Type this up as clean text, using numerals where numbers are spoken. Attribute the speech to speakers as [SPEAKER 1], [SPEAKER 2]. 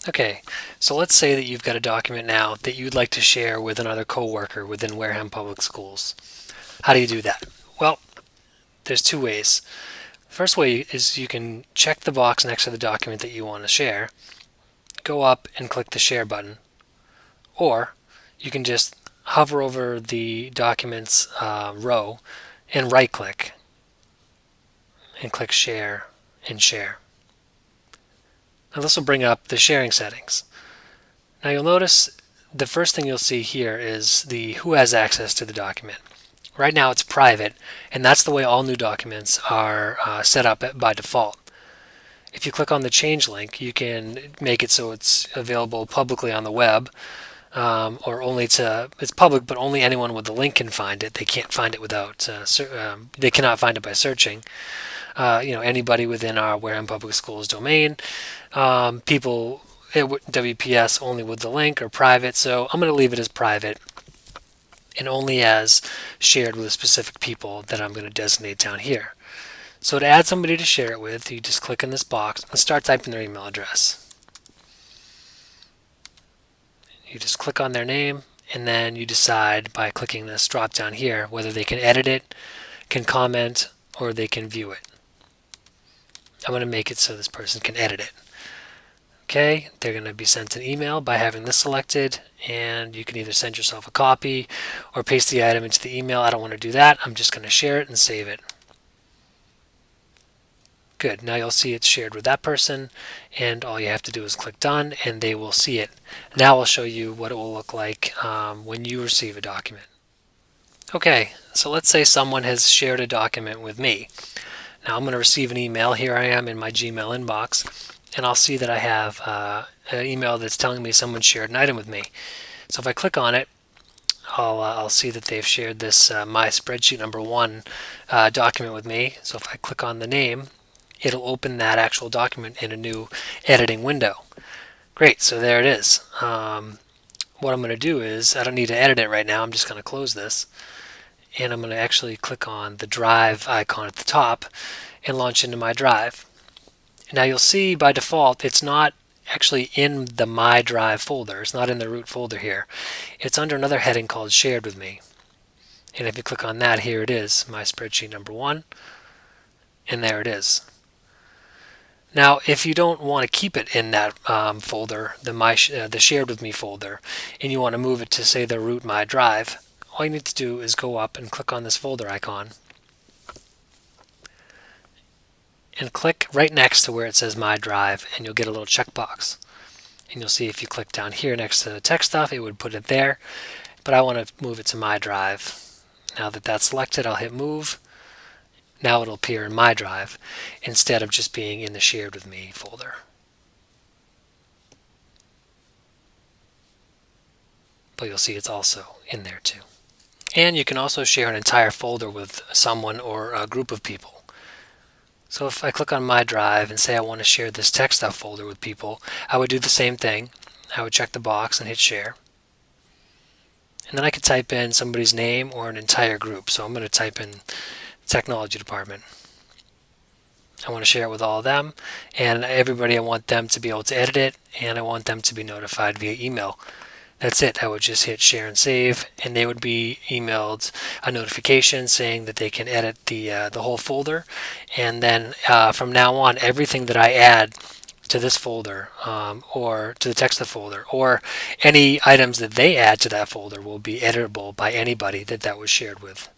[SPEAKER 1] Okay, so let's say that you've got a document now that you'd like to share with another coworker within Wareham Public Schools. How do you do that? Well, there's two ways. The first way is you can check the box next to the document that you want to share, go up and click the share button, or you can just hover over the documents row and right click and click share and share. Now this will bring up the sharing settings. Now you'll notice the first thing you'll see here is the who has access to the document. Right now it's private, and that's the way all new documents are set up by default. If you click on the change link, you can make it so it's available publicly on the web, or it's public, but only anyone with the link can find it. They can't find it without they cannot find it by searching. Anybody within our Wareham Public Schools domain, people at WPS only with the link or private. So I'm going to leave it as private and only as shared with specific people that I'm going to designate down here. So to add somebody to share it with, you just click in this box and start typing their email address. You just click on their name, and then you decide by clicking this drop down here whether they can edit it, can comment, or they can view it. I'm going to make it so this person can edit it. Okay, they're going to be sent an email by having this selected, and you can either send yourself a copy or paste the item into the email. I don't want to do that. I'm just going to share it and save it. Good, now you'll see it's shared with that person, and all you have to do is click done and they will see it. Now I'll show you what it will look like when you receive a document. Okay, so let's say someone has shared a document with me. Now I'm going to receive an email. Here I am in my Gmail inbox, and I'll see that I have an email that's telling me someone shared an item with me. So if I click on it, I'll see that they've shared this my spreadsheet number 1 document with me. So if I click on the name, it'll open that actual document in a new editing window. Great, so there it is. What I'm going to do is, I don't need to edit it right now, I'm just going to close this, and I'm going to actually click on the drive icon at the top and launch into my drive. Now you'll see by default it's not actually in the My Drive folder. It's not in the root folder here. It's under another heading called Shared with Me. And if you click on that, here it is, my spreadsheet number 1, and there it is. Now, if you don't want to keep it in that folder, the Shared with Me folder, and you want to move it to, say, the root My Drive, all you need to do is go up and click on this folder icon and click right next to where it says My Drive, and you'll get a little checkbox. And you'll see if you click down here next to the tech stuff, it would put it there, but I want to move it to My Drive. Now that that's selected, I'll hit move. Now it'll appear in My Drive instead of just being in the Shared with Me folder. But you'll see it's also in there too. And you can also share an entire folder with someone or a group of people. So if I click on My Drive and say I want to share this tech stuff folder with people, I would do the same thing. I would check the box and hit share. And then I could type in somebody's name or an entire group. So I'm going to type in Technology Department. I want to share it with all of them, and everybody, I want them to be able to edit it, and I want them to be notified via email. That's it. I would just hit share and save, and they would be emailed a notification saying that they can edit the whole folder. And then from now on, everything that I add to this folder or to the text of the folder or any items that they add to that folder will be editable by anybody that was shared with.